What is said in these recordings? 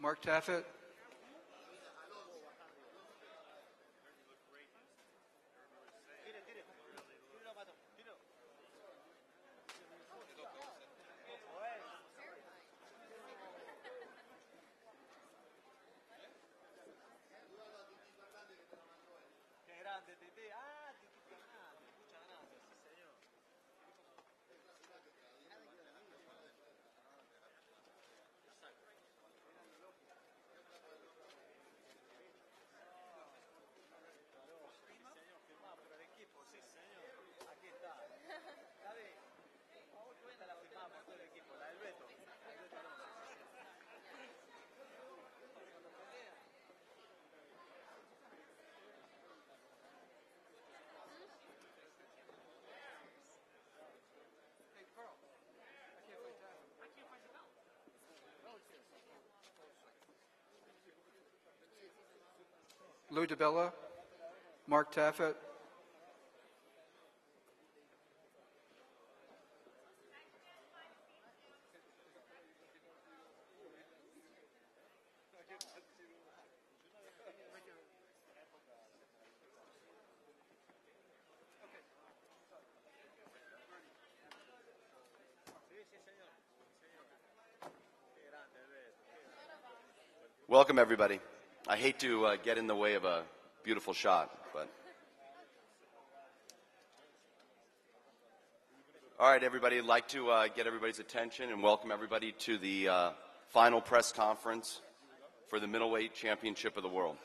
Mark Taffet. Lou DiBella, Mark Taffet. Welcome, everybody. I hate to get in the way of a beautiful shot, but... All right, everybody, I'd like to get everybody's attention and welcome everybody to the final press conference for the Middleweight Championship of the World.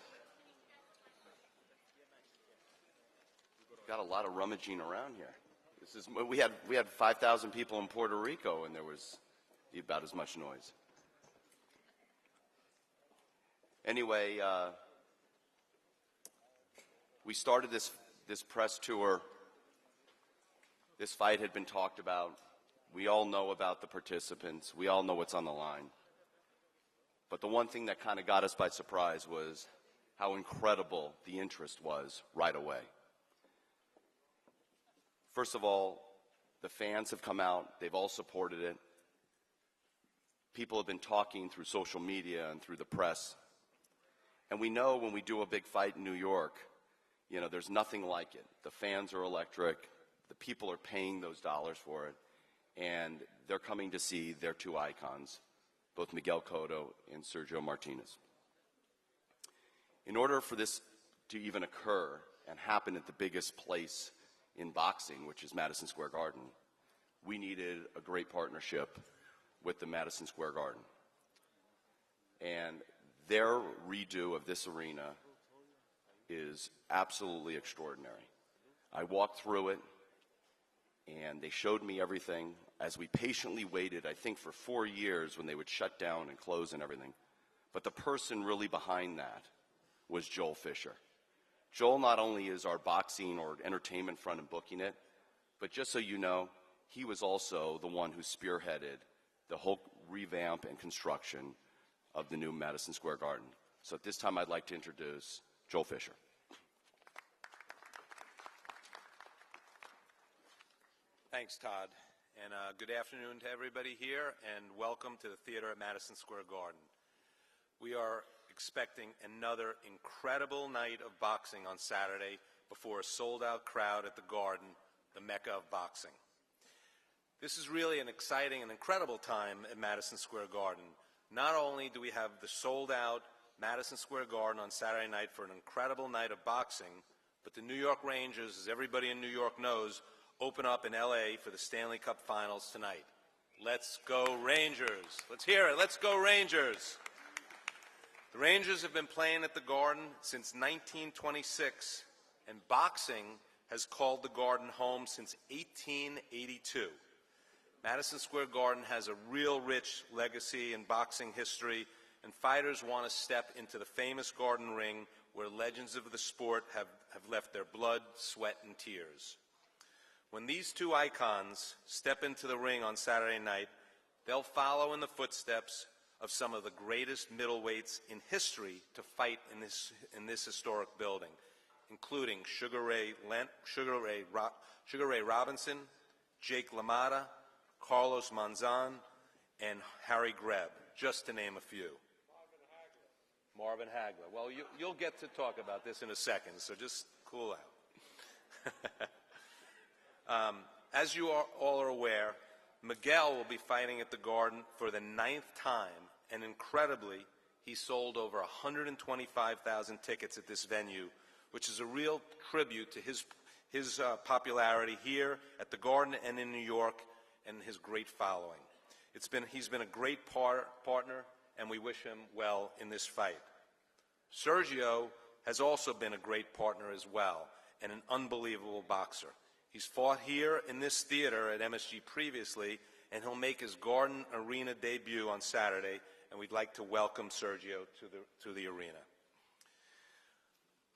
Got a lot of rummaging around here. This is, we had 5,000 people in Puerto Rico, and there was about as much noise. Anyway, we started this press tour. This fight had been talked about. We all know about the participants. We all know what's on the line. But the one thing that kind of got us by surprise was how incredible the interest was right away. First of all, the fans have come out. They've all supported it. People have been talking through social media and through the press. And we know when we do a big fight in New York, you know, there's nothing like it. The fans are electric. The people are paying those dollars for it. And they're coming to see their two icons, both Miguel Cotto and Sergio Martinez. In order for this to even occur and happen at the biggest place in boxing, which is Madison Square Garden, we needed a great partnership with the Madison Square Garden. And their redo of this arena is absolutely extraordinary. I walked through it, and they showed me everything as we patiently waited, I think, for 4 years when they would shut down and close and everything. But the person really behind that was Joel Fisher. Joel not only is our boxing or entertainment front and booking it, but just so you know, he was also the one who spearheaded the whole revamp and construction of the new Madison Square Garden. So at this time, I'd like to introduce Joel Fisher. Thanks, Todd. And good afternoon to everybody here, and welcome to the theater at Madison Square Garden. We are expecting another incredible night of boxing on Saturday before a sold-out crowd at the Garden, the Mecca of boxing. This is really an exciting and incredible time at Madison Square Garden. Not only do we have the sold-out Madison Square Garden on Saturday night for an incredible night of boxing, but the New York Rangers, as everybody in New York knows, open up in L.A. for the Stanley Cup Finals tonight. Let's go Rangers. Let's hear it. Let's go Rangers. The Rangers have been playing at the Garden since 1926, and boxing has called the Garden home since 1882. Madison Square Garden has a real rich legacy in boxing history, and fighters want to step into the famous Garden ring where legends of the sport have left their blood, sweat, and tears. When these two icons step into the ring on Saturday night, they'll follow in the footsteps of some of the greatest middleweights in history to fight in this historic building, including Sugar Ray Robinson, Jake LaMotta, Carlos Monzon, and Harry Greb, just to name a few. Marvin Hagler. Well, you'll get to talk about this in a second, so just cool out. As you all are aware, Miguel will be fighting at the Garden for the 9th time, and incredibly, he sold over 125,000 tickets at this venue, which is a real tribute to his popularity here at the Garden and in New York, and his great following. He's been a great partner, and we wish him well in this fight. Sergio has also been a great partner as well, and an unbelievable boxer. He's fought here in this theater at MSG previously, and he'll make his Garden Arena debut on Saturday, and we'd like to welcome Sergio to the arena.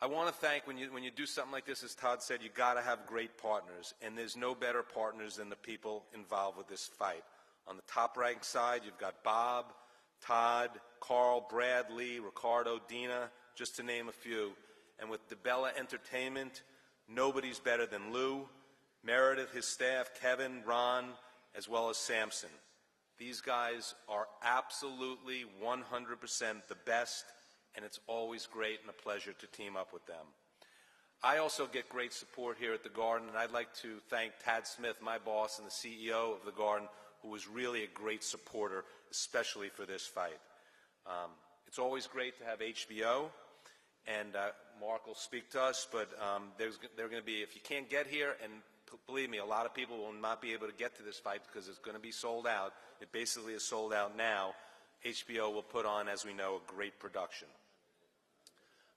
I want to thank, when you do something like this, as Todd said, you got to have great partners, and there's no better partners than the people involved with this fight. On the top-ranked side, you've got Bob, Todd, Carl, Brad, Lee, Ricardo, Dina, just to name a few. And with DeBella Entertainment, nobody's better than Lou, Meredith, his staff, Kevin, Ron, as well as Samson. These guys are absolutely 100% the best, and it's always great and a pleasure to team up with them. I also get great support here at the Garden, and I'd like to thank Tad Smith, my boss and the CEO of the Garden, who was really a great supporter, especially for this fight. It's always great to have HBO, and Mark will speak to us, but they're going to be, if you can't get here, and believe me, a lot of people will not be able to get to this fight because it's going to be sold out. It basically is sold out now. HBO will put on, as we know, a great production.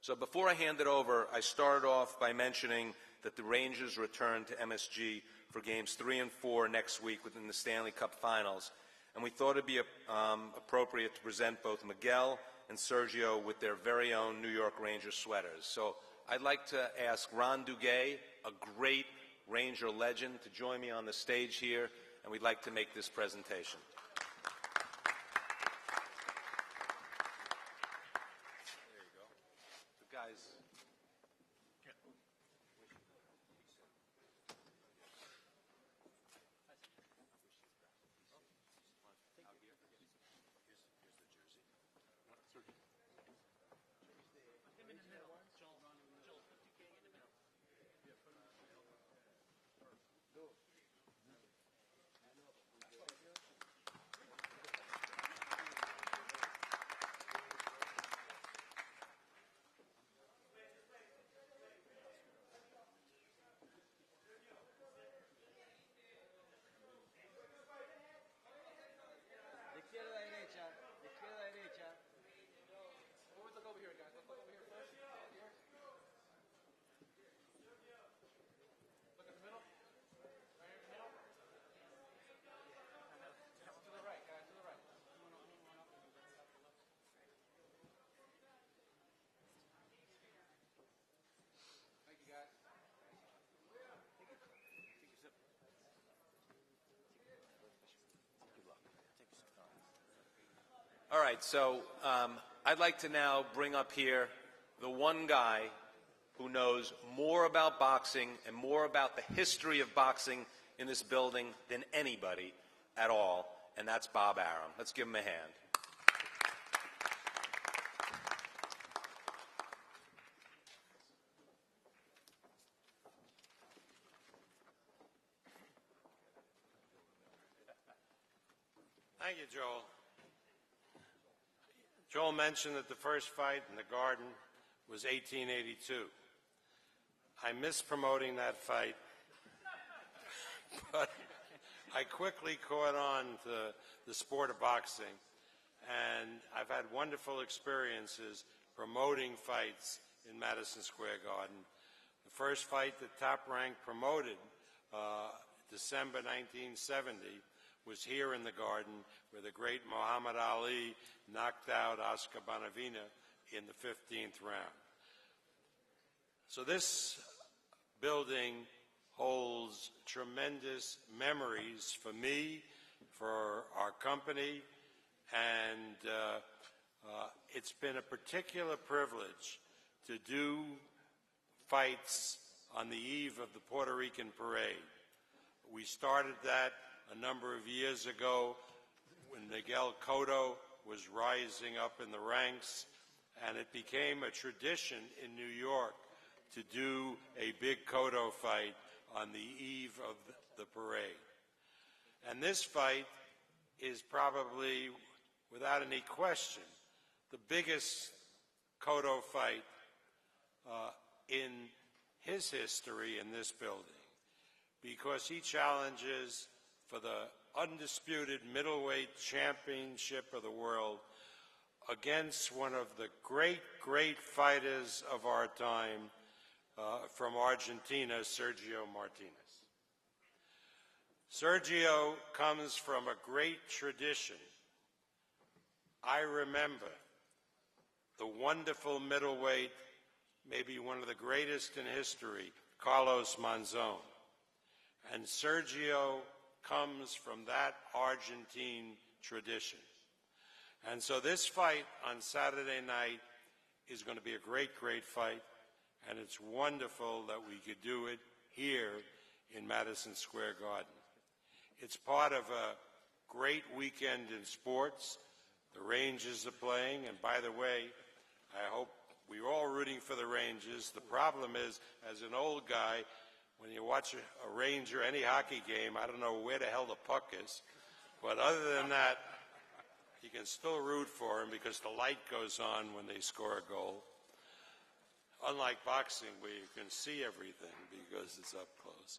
So before I hand it over, I started off by mentioning that the Rangers return to MSG for games 3 and 4 next week within the Stanley Cup Finals. And we thought it'd be appropriate to present both Miguel and Sergio with their very own New York Rangers sweaters. So I'd like to ask Ron Duguay, a great Ranger legend, to join me on the stage here, and we'd like to make this presentation. There you go. The guys. All right, so I'd like to now bring up here the one guy who knows more about boxing and more about the history of boxing in this building than anybody at all, and that's Bob Arum. Let's give him a hand. Thank you, Joel. Joel mentioned that the first fight in the Garden was 1882. I missed promoting that fight, but I quickly caught on to the sport of boxing, and I've had wonderful experiences promoting fights in Madison Square Garden. The first fight that Top Rank promoted, December 1970, was here in the Garden, where the great Muhammad Ali knocked out Oscar Bonavena in the 15th round. So this building holds tremendous memories for me, for our company, and it's been a particular privilege to do fights on the eve of the Puerto Rican Parade. We started that a number of years ago when Miguel Cotto was rising up in the ranks and it became a tradition in New York to do a big Cotto fight on the eve of the parade. And this fight is probably, without any question, the biggest Cotto fight in his history in this building, because he challenges for the undisputed middleweight championship of the world against one of the great, great fighters of our time from Argentina, Sergio Martinez. Sergio comes from a great tradition. I remember the wonderful middleweight, maybe one of the greatest in history, Carlos Monzon. And Sergio comes from that Argentine tradition. And so this fight on Saturday night is going to be a great, great fight, and it's wonderful that we could do it here in Madison Square Garden. It's part of a great weekend in sports. The Rangers are playing, and by the way, I hope we're all rooting for the Rangers. The problem is, as an old guy, when you watch a Ranger, any hockey game, I don't know where the hell the puck is. But other than that, you can still root for him because the light goes on when they score a goal. Unlike boxing, where you can see everything because it's up close.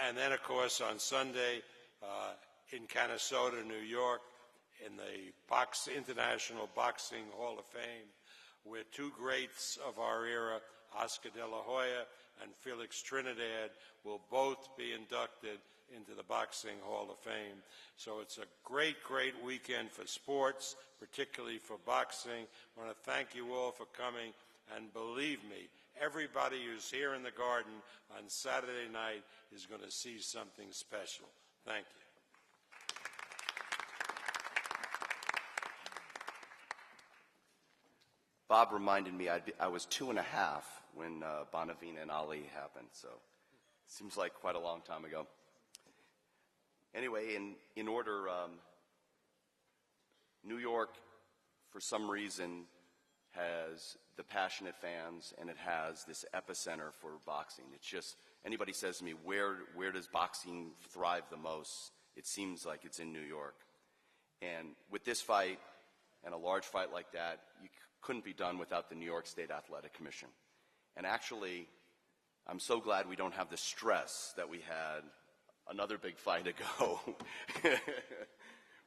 And then, of course, on Sunday in Canastota, New York, in the International Boxing Hall of Fame, where two greats of our era, Oscar De La Hoya and Felix Trinidad, will both be inducted into the Boxing Hall of Fame. So it's a great, great weekend for sports, particularly for boxing. I want to thank you all for coming, and believe me, everybody who's here in the Garden on Saturday night is going to see something special. Thank you. Bob reminded me I was 2.5 when Bonavina and Ali happened, so it seems like quite a long time ago. Anyway, in order, New York, for some reason, has the passionate fans, and it has this epicenter for boxing. It's just, anybody says to me, where does boxing thrive the most? It seems like it's in New York. And with this fight, and a large fight like that, you couldn't be done without the New York State Athletic Commission. And actually, I'm so glad we don't have the stress that we had another big fight ago,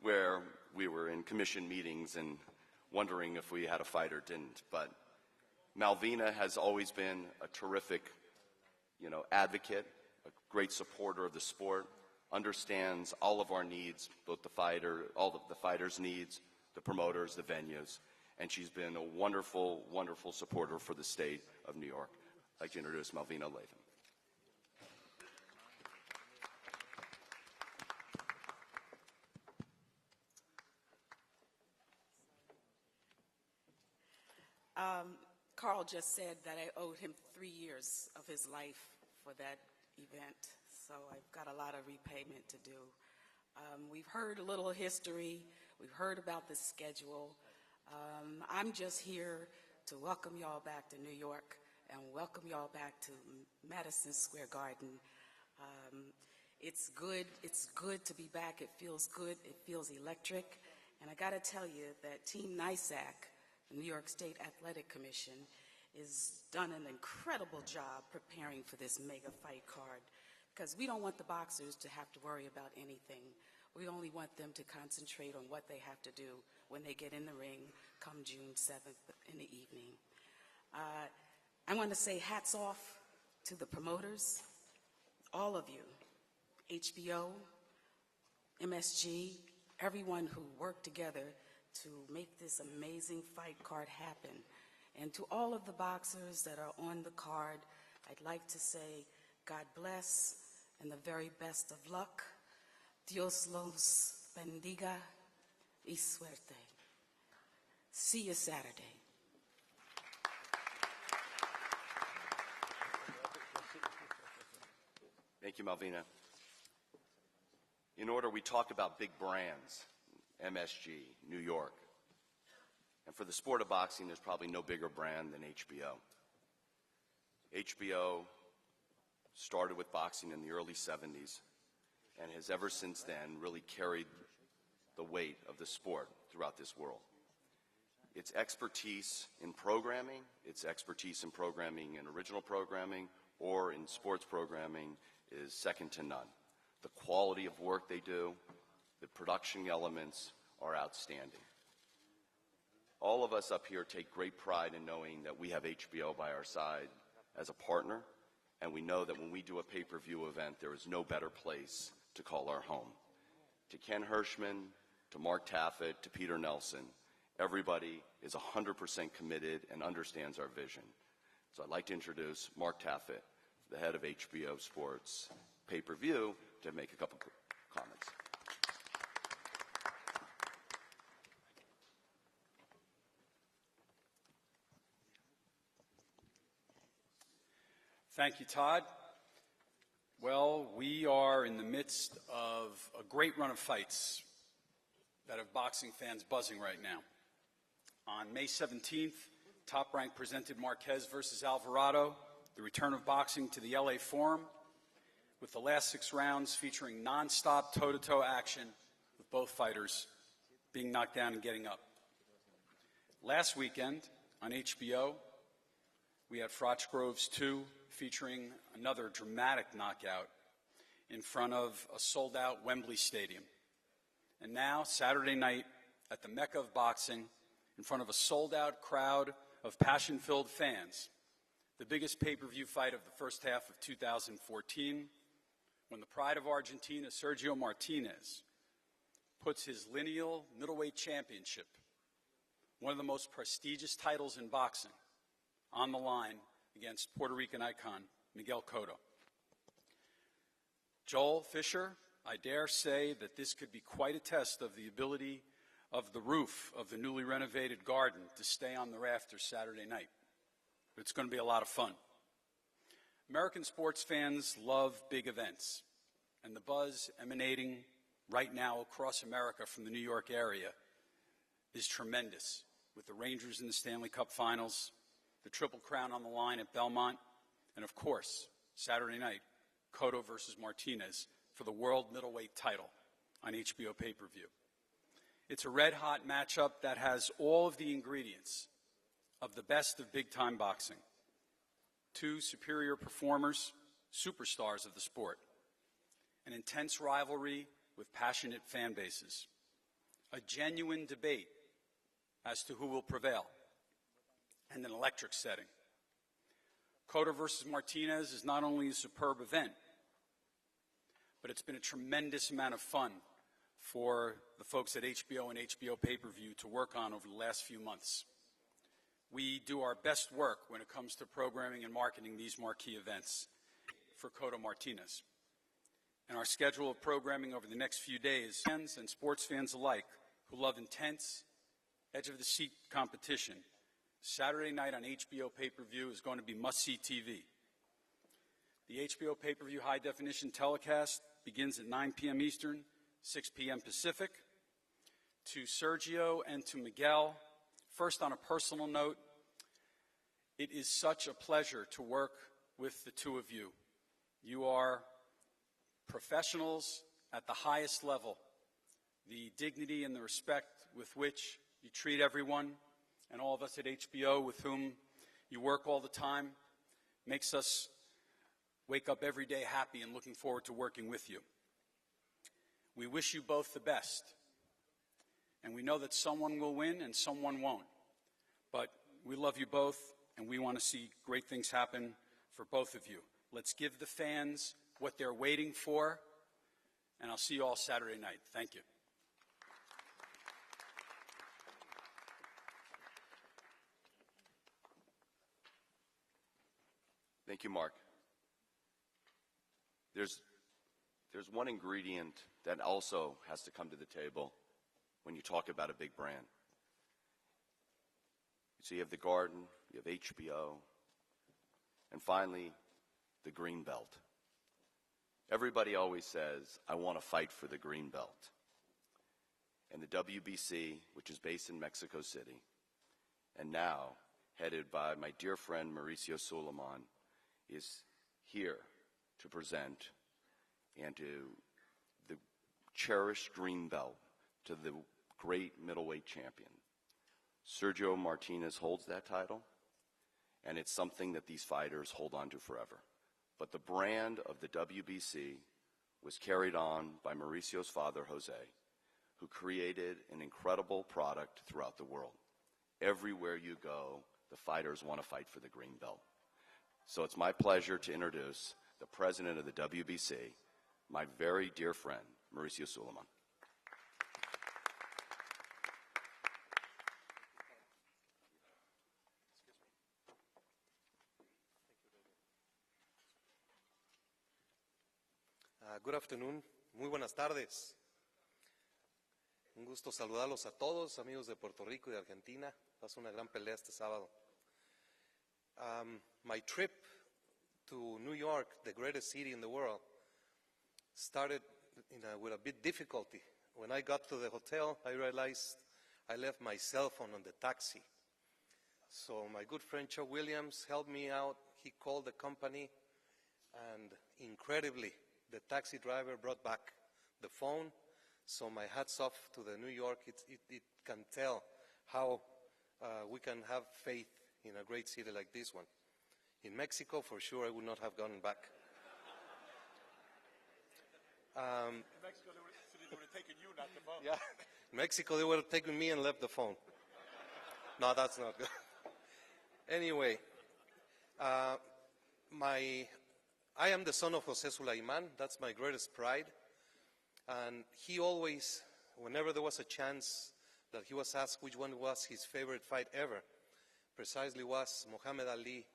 where we were in commission meetings and wondering if we had a fight or didn't. But Malvina has always been a terrific, advocate, a great supporter of the sport, understands all of our needs, both all of the fighters' needs, the promoters, the venues, and she's been a wonderful, wonderful supporter for the state of New York. I'd like to introduce Malvina Latham. Carl just said that I owed him 3 years of his life for that event, so I've got a lot of repayment to do. We've heard a little history. We've heard about the schedule. I'm just here to welcome y'all back to New York and welcome y'all back to Madison Square Garden. It's good to be back. It feels good. It feels electric. And I got to tell you that Team NYSAC, the New York State Athletic Commission, has done an incredible job preparing for this mega fight card, because we don't want the boxers to have to worry about anything. We only want them to concentrate on what they have to do when they get in the ring come June 7th in the evening. I want to say hats off to the promoters, all of you, HBO, MSG, everyone who worked together to make this amazing fight card happen. And to all of the boxers that are on the card, I'd like to say God bless and the very best of luck. Dios los bendiga y suerte. See you Saturday. Thank you, Malvina. In order, we talk about big brands, MSG, New York. And for the sport of boxing, there's probably no bigger brand than HBO. HBO started with boxing in the early 70s and has ever since then really carried the weight of the sport throughout this world. Its expertise in programming, its expertise in programming in original programming or in sports programming is second to none. The quality of work they do, the production elements are outstanding. All of us up here take great pride in knowing that we have HBO by our side as a partner, and we know that when we do a pay-per-view event, there is no better place to call our home. To Ken Hirschman, to Mark Taffet, to Peter Nelson, everybody is 100% committed and understands our vision. So I'd like to introduce Mark Taffet, the head of HBO Sports Pay-Per-View, to make a couple comments. Thank you, Todd. Well, we are in the midst of a great run of fights that have boxing fans buzzing right now. On May 17th, Top Rank presented Marquez versus Alvarado, the return of boxing to the LA Forum, with the last 6 rounds featuring nonstop toe-to-toe action with both fighters being knocked down and getting up. Last weekend on HBO, we had Groves 2 featuring another dramatic knockout in front of a sold-out Wembley Stadium. And now, Saturday night, at the Mecca of boxing, in front of a sold-out crowd of passion-filled fans, the biggest pay-per-view fight of the first half of 2014, when the pride of Argentina, Sergio Martinez, puts his lineal middleweight championship, one of the most prestigious titles in boxing, on the line against Puerto Rican icon Miguel Cotto. Joel Fisher, I dare say that this could be quite a test of the ability of the roof of the newly renovated Garden to stay on the rafters Saturday night. But it's going to be a lot of fun. American sports fans love big events, and the buzz emanating right now across America from the New York area is tremendous, with the Rangers in the Stanley Cup Finals, the Triple Crown on the line at Belmont, and of course, Saturday night, Cotto versus Martinez for the world middleweight title on HBO pay-per-view. It's a red-hot matchup that has all of the ingredients of the best of big-time boxing. 2 superior performers, superstars of the sport. An intense rivalry with passionate fan bases. A genuine debate as to who will prevail. And an electric setting. Cotto versus Martinez is not only a superb event, but it's been a tremendous amount of fun for the folks at HBO and HBO Pay-Per-View to work on over the last few months. We do our best work when it comes to programming and marketing these marquee events for Cotto Martinez. And our schedule of programming over the next few days, fans and sports fans alike who love intense, edge-of-the-seat competition, Saturday night on HBO pay-per-view is going to be must-see TV. The HBO pay-per-view high-definition telecast begins at 9 p.m. Eastern, 6 p.m. Pacific. To Sergio and to Miguel, first on a personal note, it is such a pleasure to work with the two of you. You are professionals at the highest level. The dignity and the respect with which you treat everyone, and all of us at HBO with whom you work all the time, makes us wake up every day happy and looking forward to working with you. We wish you both the best, and we know that someone will win and someone won't. But we love you both, and we want to see great things happen for both of you. Let's give the fans what they're waiting for, and I'll see you all Saturday night. Thank you. Thank you, Mark. There's one ingredient that also has to come to the table when you talk about a big brand. So you have the Garden, you have HBO, and finally, the green belt. Everybody always says, I want to fight for the green belt. And the WBC, which is based in Mexico City, and now headed by my dear friend Mauricio Suleiman, is here to present and to the cherished green belt to the great middleweight champion. Sergio Martinez holds that title, and it's something that these fighters hold on to forever. But the brand of the WBC was carried on by Mauricio's father, Jose, who created an incredible product throughout the world. Everywhere you go, the fighters want to fight for the green belt. So it's my pleasure to introduce the president of the WBC, my very dear friend, Mauricio Suleiman. Good afternoon. Muy buenas tardes. Un gusto saludarlos a todos, amigos de Puerto Rico y de Argentina. Va a ser una gran pelea este sábado. My trip to New York, the greatest city in the world, started with a bit difficulty. When I got to the hotel, I realized I left my cell phone on the taxi. So my good friend Chuck Williams helped me out. He called the company, and incredibly, the taxi driver brought back the phone. So my hats off to the New York. It can tell how we can have faith in a great city like this one. In Mexico, for sure, I would not have gone back. In Mexico, they would have taken you, not the phone. Yeah, in Mexico, they would have taken me and left the phone. No, that's not good. Anyway, I am the son of Jose Sulaiman. That's my greatest pride. And he always, whenever there was a chance that he was asked which one was his favorite fight ever, precisely was Muhammad Ali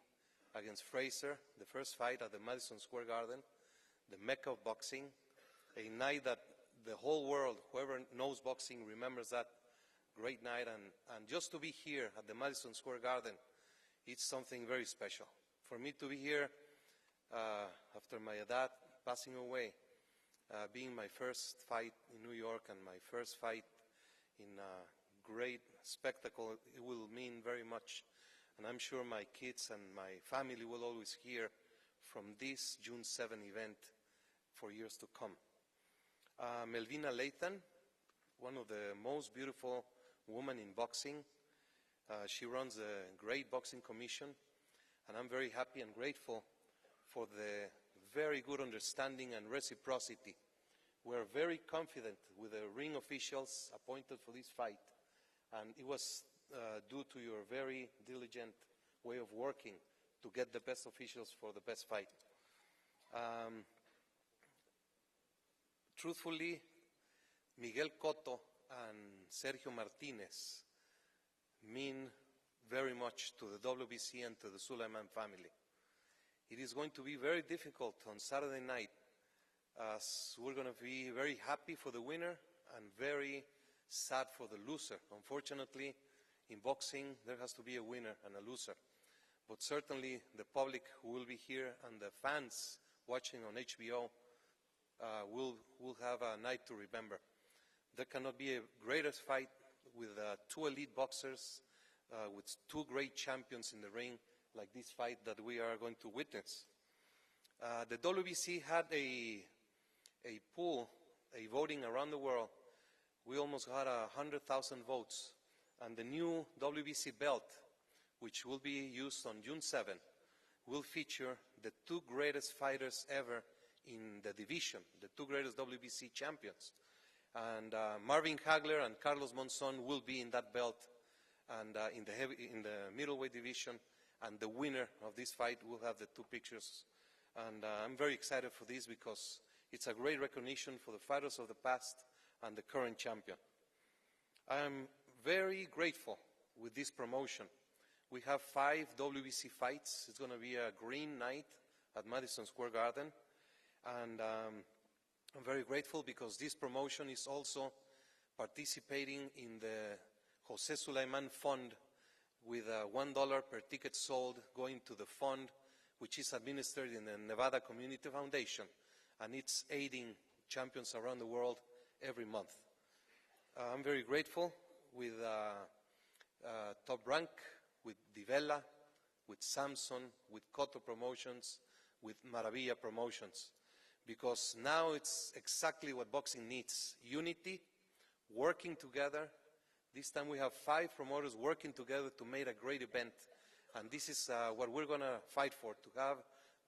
against Frazier, the first fight at the Madison Square Garden, the Mecca of boxing, a night that the whole world, whoever knows boxing, remembers that great night. And just to be here at the Madison Square Garden, it's something very special. For me to be here after my dad passing away, being my first fight in New York and my first fight in a great spectacle, it will mean very much. And I'm sure my kids and my family will always hear from this June 7 event for years to come. Melvina Lathan, one of the most beautiful women in boxing. She runs a great boxing commission, and I'm very happy and grateful for the very good understanding and reciprocity. We're very confident with the ring officials appointed for this fight, and it was due to your very diligent way of working to get the best officials for the best fight. Truthfully, Miguel Cotto and Sergio Martinez mean very much to the WBC and to the Sulaiman family. It is going to be very difficult on Saturday night, as we're going to be very happy for the winner and very sad for the loser. Unfortunately, in boxing, there has to be a winner and a loser. But certainly, the public who will be here and the fans watching on HBO will have a night to remember. There cannot be a greater fight with two elite boxers, with two great champions in the ring, like this fight that we are going to witness. The WBC had a poll, a voting around the world. We almost had 100,000 votes. And the new WBC belt, which will be used on June 7, will feature the two greatest fighters ever in the division, the two greatest WBC champions. And Marvin Hagler and Carlos Monzon will be in that belt and in the middleweight division. And the winner of this fight will have the two pictures. And I'm very excited for this because it's a great recognition for the fighters of the past and the current champion. I am very grateful with this promotion. We have 5 WBC fights. It's going to be a green night at Madison Square Garden. And I'm very grateful because this promotion is also participating in the Jose Sulaiman Fund, with $1 per ticket sold going to the fund, which is administered in the Nevada Community Foundation, and it's aiding champions around the world every month. I'm very grateful with Top Rank, with Divella, with Samson, with Cotto Promotions, with Maravilla Promotions. Because now it's exactly what boxing needs. Unity, working together. This time we have 5 promoters working together to make a great event. And this is what we're going to fight for, to have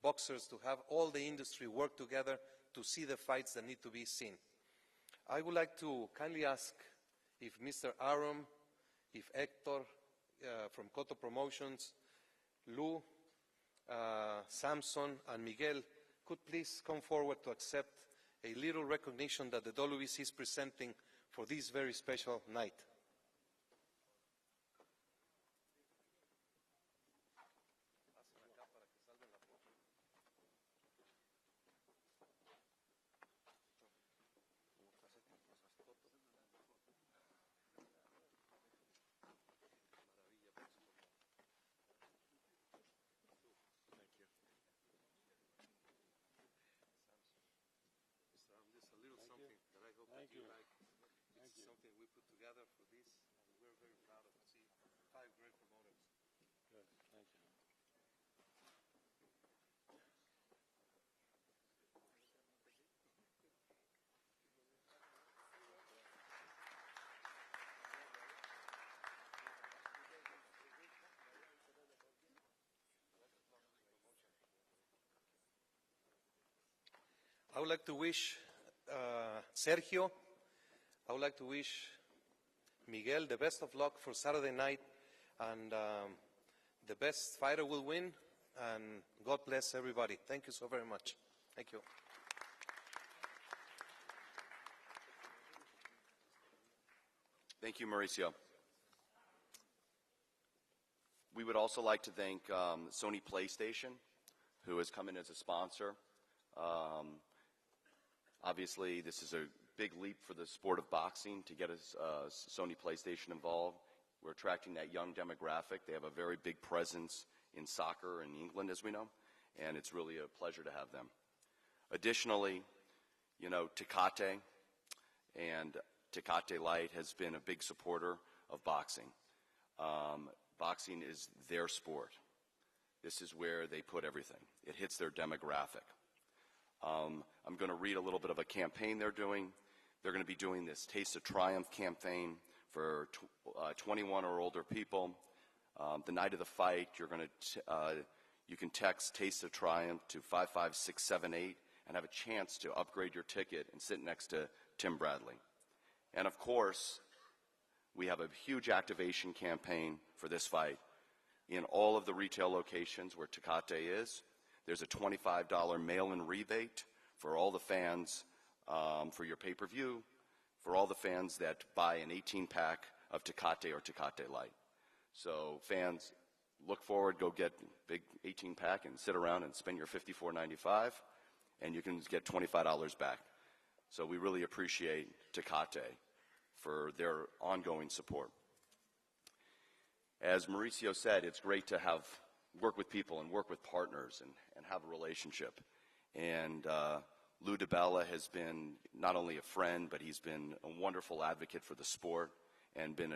boxers, to have all the industry work together to see the fights that need to be seen. I would like to kindly ask if Mr. Arum, if Hector from Cotto Promotions, Lou, Samson, and Miguel could please come forward to accept a little recognition that the WBC is presenting for this very special night. Something we put together for this, and we're very proud of to see 5 great promoters. Good, thank you. I would like to wish Sergio, I would like to wish Miguel the best of luck for Saturday night, and the best fighter will win, and God bless everybody. Thank you so very much. Thank you. Thank you, Mauricio. We would also like to thank Sony PlayStation, who has come in as a sponsor. Obviously, this is a big leap for the sport of boxing to get Sony PlayStation involved. We're attracting that young demographic. They have a very big presence in soccer in England, as we know, and it's really a pleasure to have them. Additionally, you know, Tecate and Tecate Light has been a big supporter of boxing. Boxing is their sport. This is where they put everything. It hits their demographic. I'm going to read a little bit of a campaign they're doing. They're going to be doing this Taste of Triumph campaign for 21 or older people. The night of the fight, you can text Taste of Triumph to 55678 and have a chance to upgrade your ticket and sit next to Tim Bradley. And of course, we have a huge activation campaign for this fight. In all of the retail locations where Tecate is, there's a $25 mail-in rebate for all the fans for your pay-per-view, for all the fans that buy an 18-pack of Tecate or Tecate Light. So fans, look forward, go get a big 18-pack and sit around and spend your $54.95, and you can get $25 back. So we really appreciate Tecate for their ongoing support. As Mauricio said, it's great to work with people and work with partners and have a relationship. And Lou DiBella has been not only a friend, but he's been a wonderful advocate for the sport and been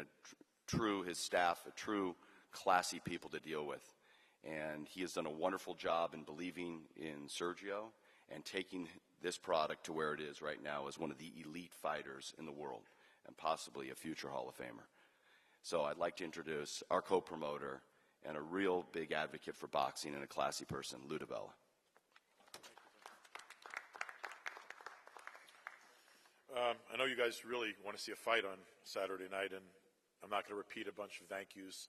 his staff, a true classy people to deal with. And he has done a wonderful job in believing in Sergio and taking this product to where it is right now as one of the elite fighters in the world and possibly a future Hall of Famer. So I'd like to introduce our co-promoter and a real big advocate for boxing and a classy person, Lou DiBella. I know you guys really want to see a fight on Saturday night, and I'm not going to repeat a bunch of thank yous.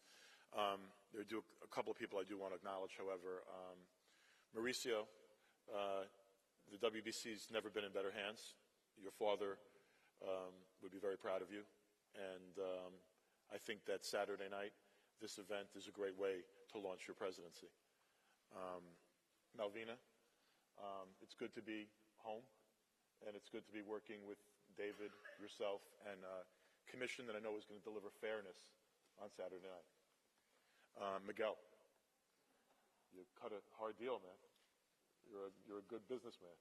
There are a couple of people I do want to acknowledge, however. Mauricio, the WBC's never been in better hands. Your father would be very proud of you, and I think that Saturday night, this event is a great way to launch your presidency. Malvina, it's good to be home, and it's good to be working with David, yourself, and a commission that I know is going to deliver fairness on Saturday night. Miguel, you cut a hard deal, man. You're a good businessman,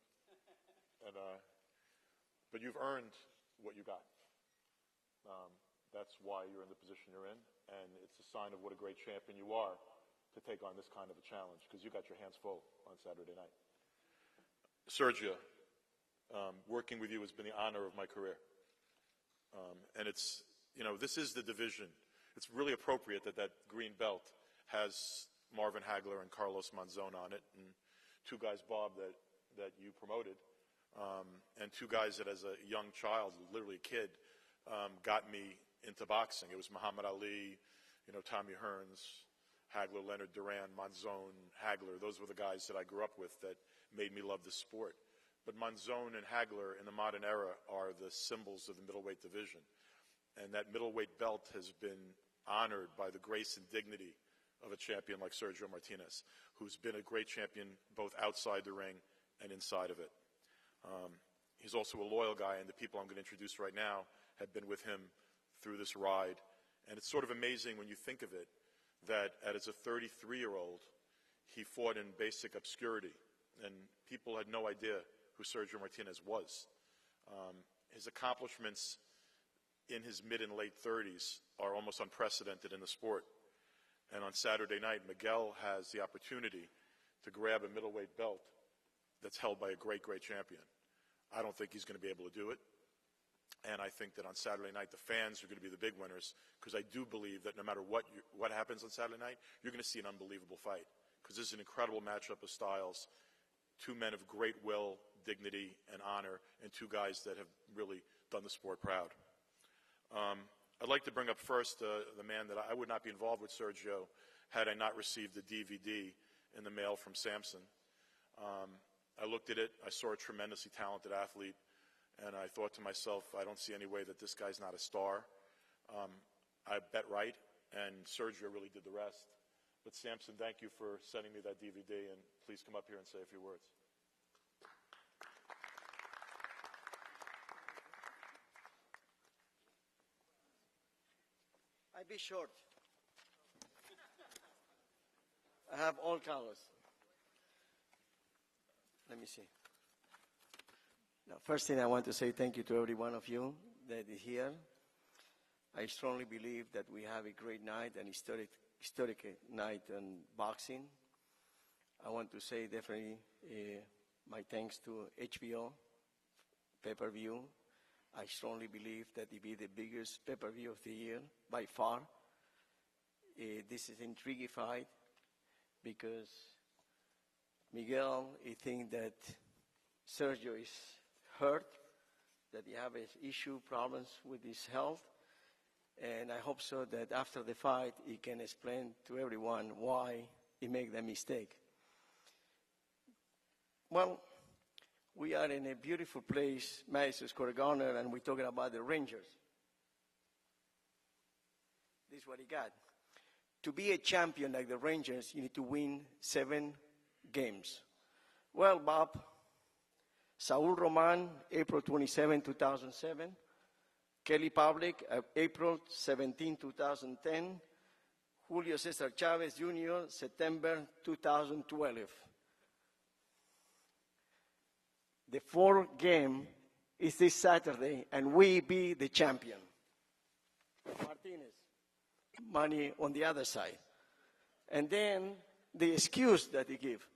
but you've earned what you got. That's why you're in the position you're in, and it's a sign of what a great champion you are to take on this kind of a challenge, because you got your hands full on Saturday night. Sergio, working with you has been the honor of my career. And it's, you know, this is the division. It's really appropriate that that green belt has Marvin Hagler and Carlos Monzon on it, and two guys, Bob, that you promoted, and two guys that as a young child, literally a kid, got me into boxing. It was Muhammad Ali, you know, Tommy Hearns, Hagler, Leonard Duran, Monzon, Hagler. Those were the guys that I grew up with that made me love the sport. But Monzon and Hagler in the modern era are the symbols of the middleweight division. And that middleweight belt has been honored by the grace and dignity of a champion like Sergio Martinez, who's been a great champion both outside the ring and inside of it. He's also a loyal guy, and the people I'm going to introduce right now have been with him through this ride. And it's sort of amazing when you think of it, that as a 33-year-old, he fought in basic obscurity, and people had no idea who Sergio Martinez was. His accomplishments in his mid and late 30s are almost unprecedented in the sport. And on Saturday night, Miguel has the opportunity to grab a middleweight belt that's held by a great, great champion. I don't think he's going to be able to do it. And I think that on Saturday night, the fans are going to be the big winners, because I do believe that no matter what happens on Saturday night, you're going to see an unbelievable fight, because this is an incredible matchup of styles, two men of great will, dignity, and honor, and two guys that have really done the sport proud. I'd like to bring up first the man that I would not be involved with Sergio had I not received the DVD in the mail from Samson. I looked at it, I saw a tremendously talented athlete, and I thought to myself, I don't see any way that this guy's not a star. I bet right, and Sergio really did the rest. But Samson, thank you for sending me that DVD, and please come up here and say a few words. I'll be short. I have all colors. Let me see. Now, first thing I want to say thank you to every one of you that is here. I strongly believe that we have a great night, an historic night in boxing. I want to say definitely my thanks to HBO pay-per-view. I strongly believe that it will be the biggest pay-per-view of the year by far. This is an intriguing fight because Miguel, I think that Sergio is hurt, that he has problems with his health, and I hope so that after the fight he can explain to everyone why he made that mistake. Well, we are in a beautiful place, Madison Square Garden, and we're talking about the Rangers. This is what he got. To be a champion like the Rangers, you need to win 7 games. Well, Bob, Saul Roman, April 27, 2007. Kelly Public, April 17, 2010. Julio Cesar Chavez Jr., September 2012. The 4th game is this Saturday, and we be the champion. Martinez, money on the other side. And then the excuse that he gave.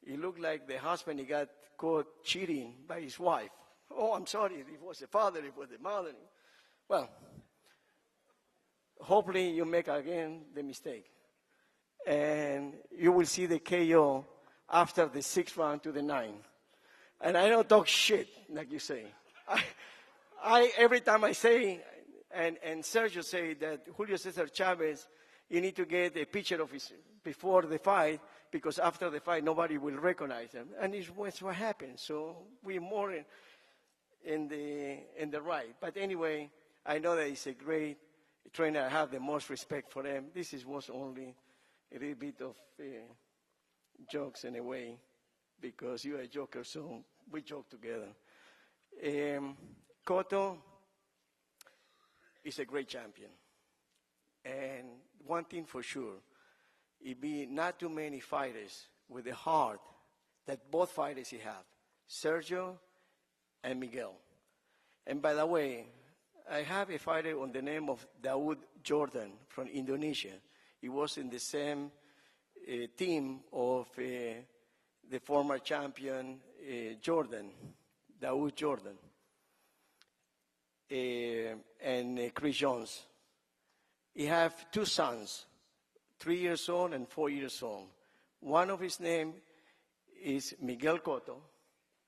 He looked like the husband, he got caught cheating by his wife. Oh, I'm sorry, it was the father, it was the mother. Well, hopefully you make again the mistake. And you will see the KO after the 6th round to the 9th. And I don't talk shit, like you say. I every time I say, and Sergio say that Julio Cesar Chavez, you need to get a picture of his before the fight, because after the fight, nobody will recognize him. And it's what happened. So we're more in the right. But anyway, I know that he's a great trainer. I have the most respect for him. This was only a little bit of jokes in a way, because you're a joker, so we joke together. Cotto is a great champion. And one thing for sure, it be not too many fighters with the heart that both fighters he have, Sergio and Miguel. And by the way, I have a fighter on the name of Daud Jordan from Indonesia. He was in the same team of the former champion Jordan, Daud Jordan, and Chris Jones. He have two sons, 3 years old and 4 years old. One of his name is Miguel Cotto,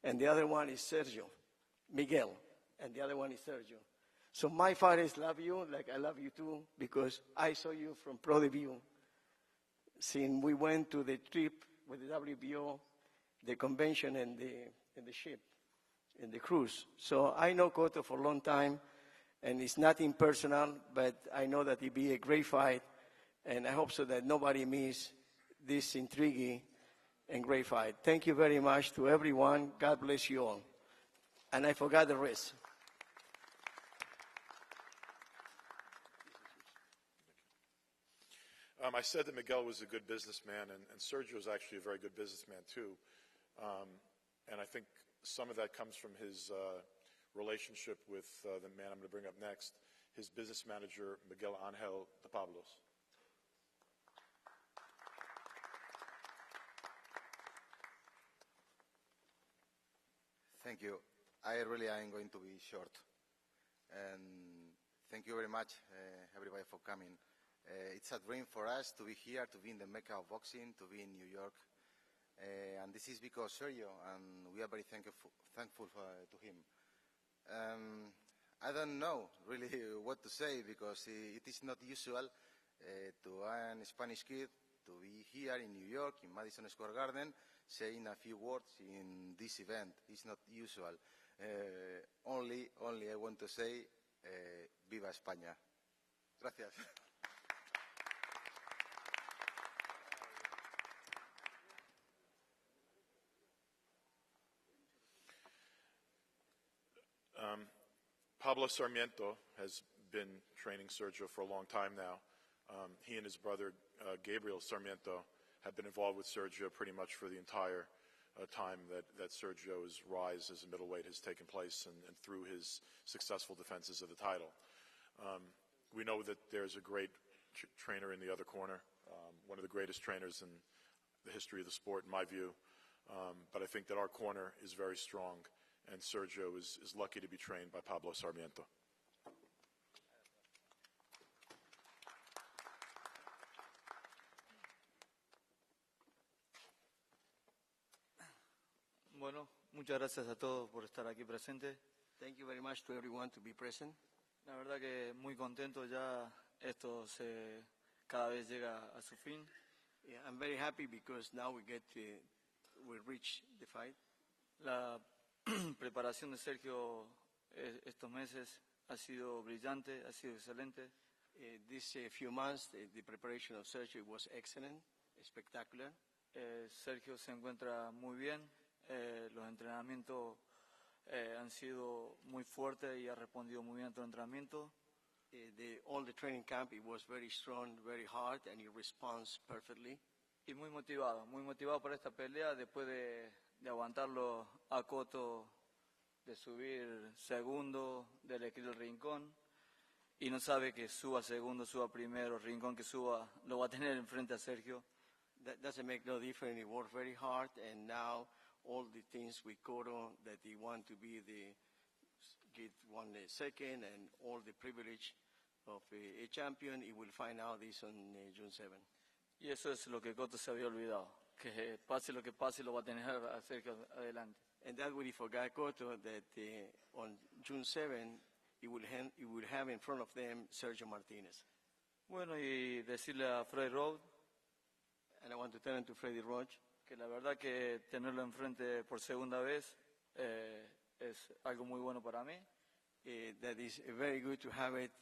and the other one is Sergio. Miguel, and the other one is Sergio. So my fighters love you like I love you too, because I saw you from Pro Debut. Since we went to the trip with the WBO, the convention and the ship, and the cruise. So I know Cotto for a long time, and it's nothing personal, but I know that it'll be a great fight, and I hope so that nobody miss this intriguing and great fight. Thank you very much to everyone. God bless you all. And I forgot the rest. I said that Miguel was a good businessman, and Sergio is actually a very good businessman too. And I think some of that comes from his relationship with the man I'm going to bring up next, his business manager, Miguel Angel de Pablos. Thank you. I really am going to be short. And thank you very much, everybody, for coming. It's a dream for us to be here, to be in the Mecca of boxing, to be in New York. And this is because Sergio, and we are very thankful to him. I don't know really what to say, because it is not usual to a Spanish kid to be here in New York, in Madison Square Garden, saying a few words in this event. It's not usual. Only I want to say, Viva España. Gracias. Pablo Sarmiento has been training Sergio for a long time now. He and his brother, Gabriel Sarmiento, have been involved with Sergio pretty much for the entire time that Sergio's rise as a middleweight has taken place, and through his successful defenses of the title. We know that there's a great trainer in the other corner, one of the greatest trainers in the history of the sport, in my view. But I think that our corner is very strong, and Sergio is lucky to be trained by Pablo Sarmiento. Bueno, muchas gracias a todos por estar aquí presentes. Thank you very much to everyone to be present. La verdad que muy contento, ya esto cada vez llega a su fin. Yeah, I'm very happy because now we reach the fight. La preparación de Sergio estos meses ha sido brillante, ha sido excelente. These few months, the preparation of Sergio was excellent, spectacular. Sergio se encuentra muy bien, los entrenamientos han sido muy fuertes y ha respondido muy bien a todo el entrenamiento. All the training camp, it was very strong, very hard, and he responds perfectly. Y muy motivado para esta pelea, después de aguantarlo a Cotto, de subir segundo, de elegir el rincón, y no sabe que suba segundo, suba primero, rincón que suba, lo va a tener enfrente a Sergio. That doesn't make no difference. He worked very hard, and now all the things with Cotto that he want to be get one second, and all the privilege of a champion, he will find out this on June 7. Y eso es lo que Cotto se había olvidado, que pase lo que pase lo va a tener a Sergio adelante. And that what he forgot, Cotto, that on June 7, he will have in front of them Sergio Martinez. Bueno, y decirle a Freddy Road, and I want to tell him to Freddy Roach, que la verdad que tenerlo enfrente por segunda vez es algo muy bueno para mí. That is very good to have it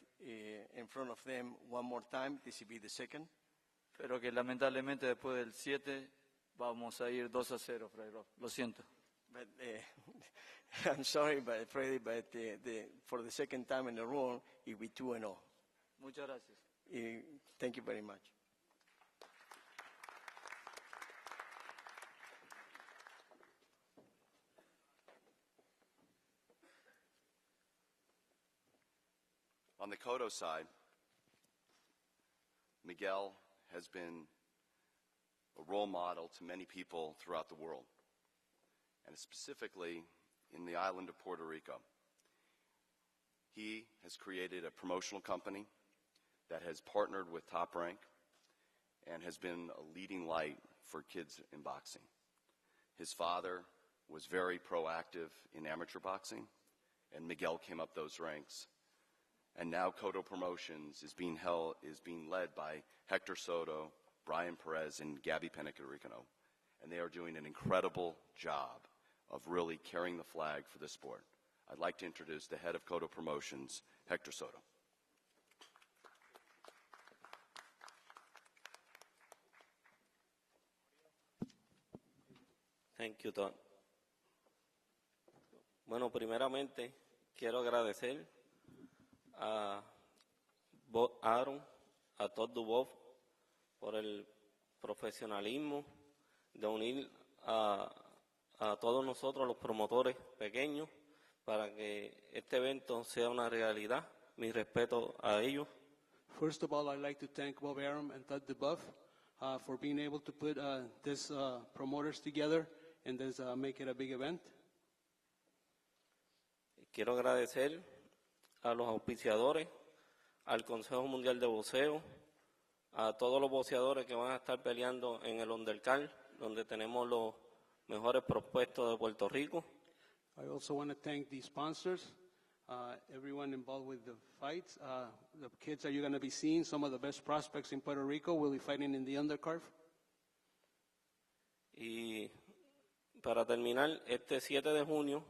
in front of them one more time. This will be the second. Pero que lamentablemente después del 7 vamos a ir 2-0, Freddy Road. Lo siento. But I'm sorry, but Freddy, but for the second time in a row, it will be 2-0. Muchas gracias. Thank you very much. On the Cotto side, Miguel has been a role model to many people throughout the world, and specifically in the island of Puerto Rico. He has created a promotional company that has partnered with Top Rank and has been a leading light for kids in boxing. His father was very proactive in amateur boxing, and Miguel came up those ranks. And now Cotto Promotions is being led by Hector Soto, Brian Perez, and Gabby Penicaricano. And they are doing an incredible job of really carrying the flag for this sport. I'd like to introduce the head of Cotto Promotions, Hector Soto. Thank you, Don. Bueno, primeramente quiero agradecer a Arum, a Cotto Bob, por el profesionalismo de unir a todos nosotros, los promotores pequeños, para que este evento sea una realidad. Mi respeto a ellos. First of all, I'd like to thank Bob Arum and Todd DeBuff for being able to put this promoters together and this, make it a big event. Quiero agradecer a los auspiciadores, al Consejo Mundial de Boxeo, a todos los boxeadores que van a estar peleando en el undercard, donde tenemos los mejores prospectos de Puerto Rico. I also want to thank the sponsors, everyone involved with the fights, the kids that you're going to be seeing, some of the best prospects in Puerto Rico will be fighting in the undercard. Y para terminar, este 7 de junio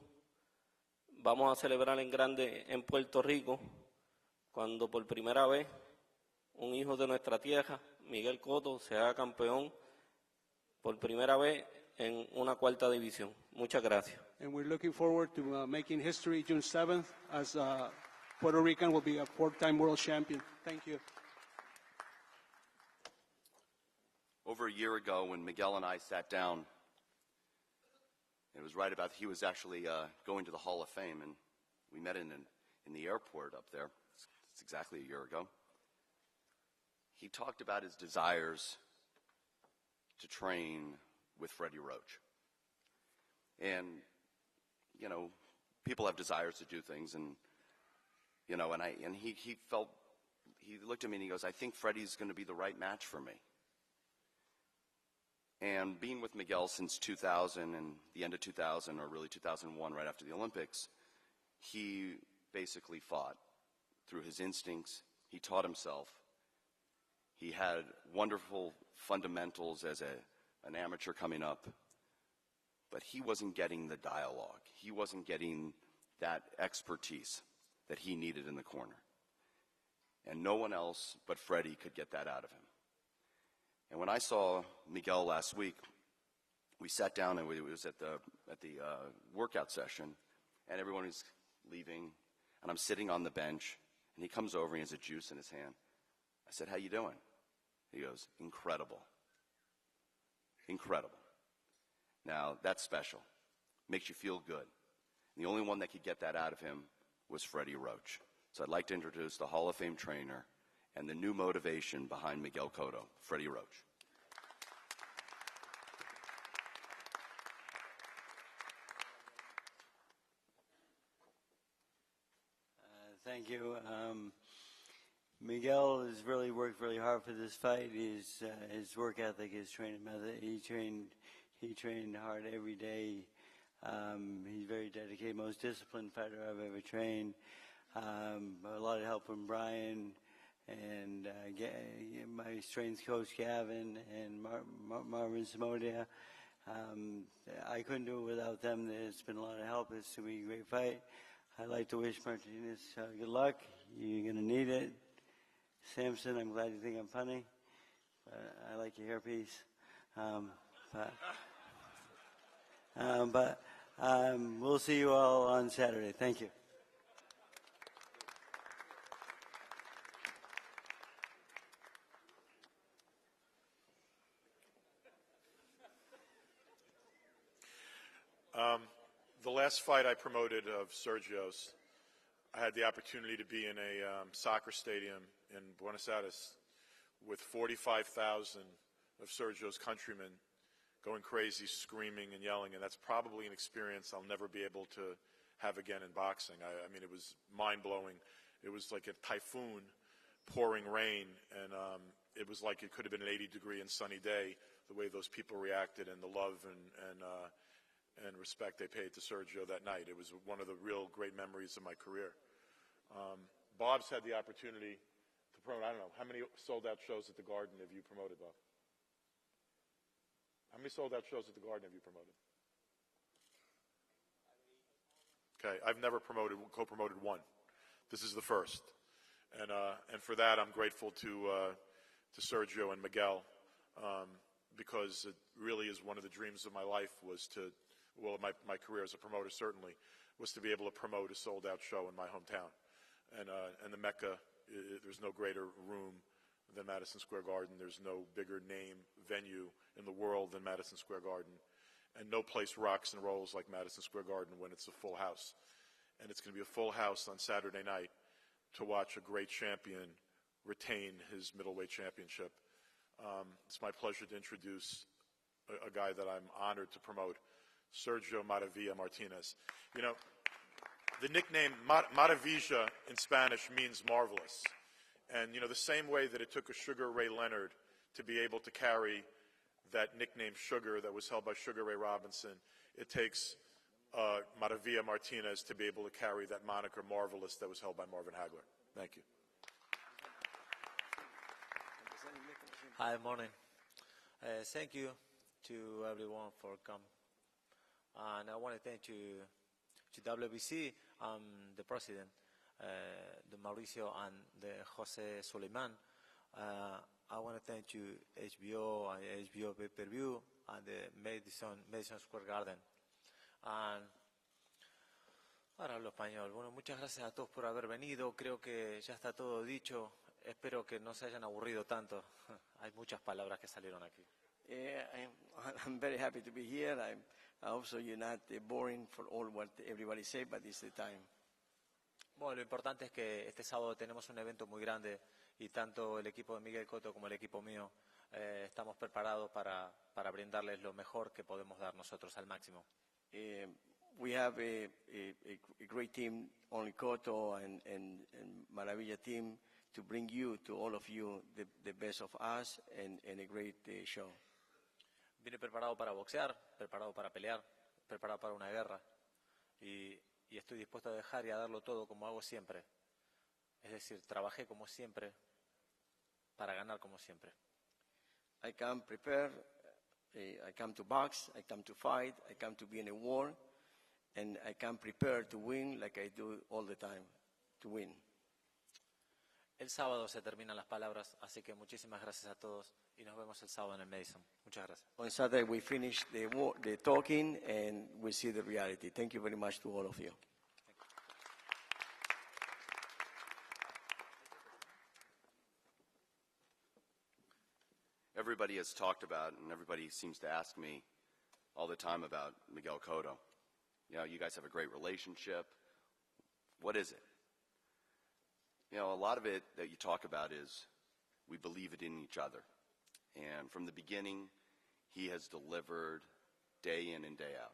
vamos a celebrar en grande en Puerto Rico, cuando por primera vez un hijo de nuestra tierra, Miguel Cotto, se haga campeón por primera vez en una cuarta división. Muchas gracias. And we're looking forward to making history June 7th as Puerto Rican will be a four-time world champion. Thank you. Over a year ago, when Miguel and I sat down, it was right about he was actually going to the Hall of Fame, and we met in the airport up there. It's exactly a year ago. He talked about his desires to train with Freddie Roach. And, you know, people have desires to do things, and, you know, and he looked at me and he goes, I think Freddie's going to be the right match for me. And being with Miguel since 2000 and the end of 2000, or really 2001, right after the Olympics, he basically fought through his instincts. He taught himself. He had wonderful fundamentals as an amateur coming up, but he wasn't getting the dialogue. He wasn't getting that expertise that he needed in the corner. And no one else but Freddie could get that out of him. And when I saw Miguel last week, we sat down and it was at the workout session, and everyone was leaving, and I'm sitting on the bench, and he comes over and he has a juice in his hand. I said, how you doing? He goes, incredible. Incredible. Now, that's special. Makes you feel good. And the only one that could get that out of him was Freddie Roach. So I'd like to introduce the Hall of Fame trainer and the new motivation behind Miguel Cotto, Freddie Roach. Thank you. Miguel has really worked really hard for this fight. His work ethic, his training method, he trained hard every day. He's very dedicated, most disciplined fighter I've ever trained. A lot of help from Brian and my strength coach Gavin and Marvin Samodia. I couldn't do it without them. It's been a lot of help. It's going to be a great fight. I'd like to wish Martinez good luck. You're going to need it. Samson, I'm glad you think I'm funny. I like your hairpiece. But we'll see you all on Saturday. Thank you. The last fight I promoted of Sergio's, I had the opportunity to be in a soccer stadium in Buenos Aires with 45,000 of Sergio's countrymen going crazy, screaming and yelling, and that's probably an experience I'll never be able to have again in boxing. I mean, it was mind-blowing. It was like a typhoon, pouring rain, and it was like it could have been an 80-degree and sunny day, the way those people reacted and the love and respect they paid to Sergio that night. It was one of the real great memories of my career. Bob's had the opportunity to promote, I don't know, how many sold-out shows at the Garden have you promoted, Bob? How many sold-out shows at the Garden have you promoted? Okay, I've never co-promoted one. This is the first. And for that, I'm grateful to Sergio and Miguel, because it really is one of the dreams of my life was to, well, my career as a promoter certainly, was to be able to promote a sold-out show in my hometown. And the Mecca, there's no greater room than Madison Square Garden. There's no bigger name venue in the world than Madison Square Garden. And no place rocks and rolls like Madison Square Garden when it's a full house. And it's going to be a full house on Saturday night to watch a great champion retain his middleweight championship. It's my pleasure to introduce a guy that I'm honored to promote, Sergio Maravilla Martinez. You know, the nickname Maravilla in Spanish means marvelous. And, you know, the same way that it took a Sugar Ray Leonard to be able to carry that nickname Sugar that was held by Sugar Ray Robinson, it takes Maravilla Martinez to be able to carry that moniker Marvelous that was held by Marvin Hagler. Thank you. Hi, morning. Thank you to everyone for coming. And I want to thank to WBC, the president, the Mauricio and the Jose Suleiman. I want to thank you, HBO and HBO Pay-Per-View and the Madison Square Garden. And ahora hablo español. Bueno, muchas gracias a todos por haber venido. Creo que ya está todo dicho. Espero que no se hayan aburrido tanto. Hay muchas palabras que salieron aquí. Yeah, I'm very happy to be here. I also you're not boring for all what everybody say, but it's the time. Bueno, lo importante es que este sábado tenemos un evento muy grande y tanto el equipo de Miguel Cotto como el equipo mío estamos preparados para brindarles lo mejor que podemos dar nosotros al máximo. We have a great team, only Cotto and Maravilla team, to bring you, to all of you, the best of us and a great show. Vine preparado para boxear, preparado para pelear, preparado para una guerra y estoy dispuesto a dejar y a darlo todo como hago siempre. Es decir, trabajé como siempre para ganar como siempre. I come prepared, I come to box, I come to fight, I come to be in a war, and I come prepared to win like I do all the time, to win. El sábado se terminan las palabras, así que muchísimas gracias a todos y nos vemos el sábado en el Madison. Muchas gracias. On Saturday we finish the talking and we see the reality. Thank you very much to all of you. Everybody has talked about, and everybody seems to ask me all the time about Miguel Cotto. You know, you guys have a great relationship. What is it? You know, a lot of it that you talk about is we believe it in each other. And from the beginning, he has delivered day in and day out.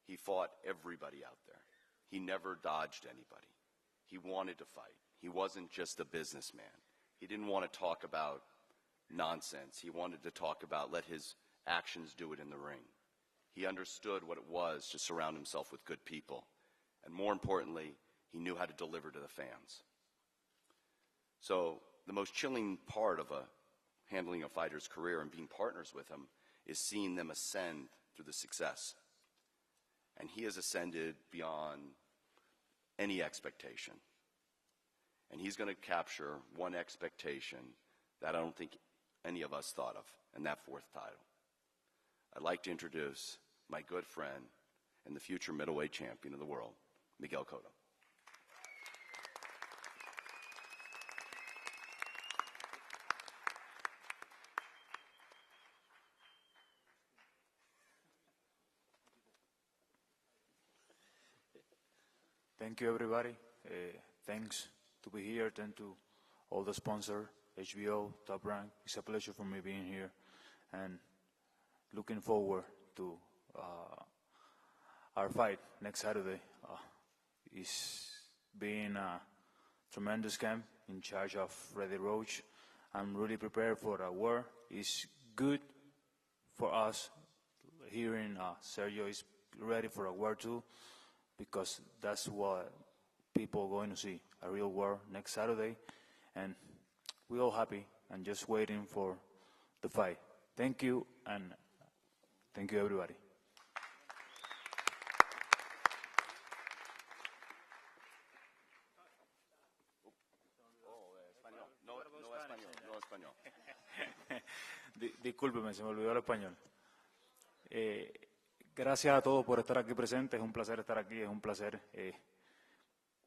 He fought everybody out there. He never dodged anybody. He wanted to fight. He wasn't just a businessman. He didn't want to talk about nonsense. He wanted to talk about let his actions do it in the ring. He understood what it was to surround himself with good people. And more importantly, he knew how to deliver to the fans. So the most chilling part of handling a fighter's career and being partners with him is seeing them ascend through the success. And he has ascended beyond any expectation. And he's going to capture one expectation that I don't think any of us thought of, and that fourth title. I'd like to introduce my good friend and the future middleweight champion of the world, Miguel Cotto. Thank you, everybody. Thanks to be here. Thank to all the sponsors, HBO, Top Rank. It's a pleasure for me being here, and looking forward to our fight next Saturday. It's been a tremendous camp in charge of Freddie Roach. I'm really prepared for a war. It's good for us hearing Sergio is ready for a war too, because that's what people are going to see, a real war next Saturday. And we're all happy and just waiting for the fight. Thank you, and thank you, everybody. Discúlpeme, se me olvidó el español. Gracias a todos por estar aquí presentes. Es un placer estar aquí, es un placer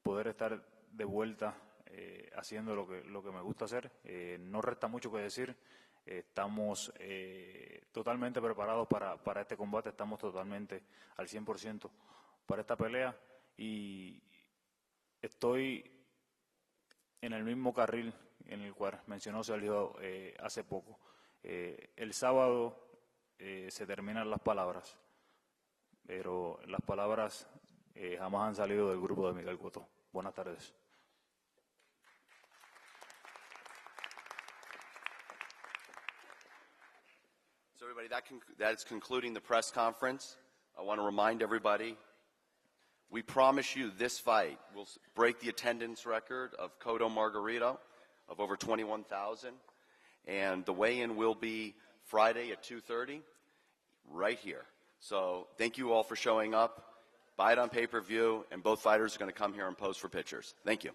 poder estar de vuelta haciendo lo que me gusta hacer. No resta mucho que decir. Estamos totalmente preparados para este combate. Estamos totalmente al 100% para esta pelea. Y estoy en el mismo carril en el cual mencionó Sergio hace poco. El sábado se terminan las palabras, pero las palabras jamás han salido del grupo de Miguel Cotto. Buenas tardes. So everybody, that's concluding the press conference. I want to remind everybody, we promise you this fight will break the attendance record of Cotto Margarito of over 21,000. And the weigh-in will be Friday at 2:30, right here. So thank you all for showing up. Buy it on pay-per-view, and both fighters are going to come here and pose for pictures. Thank you.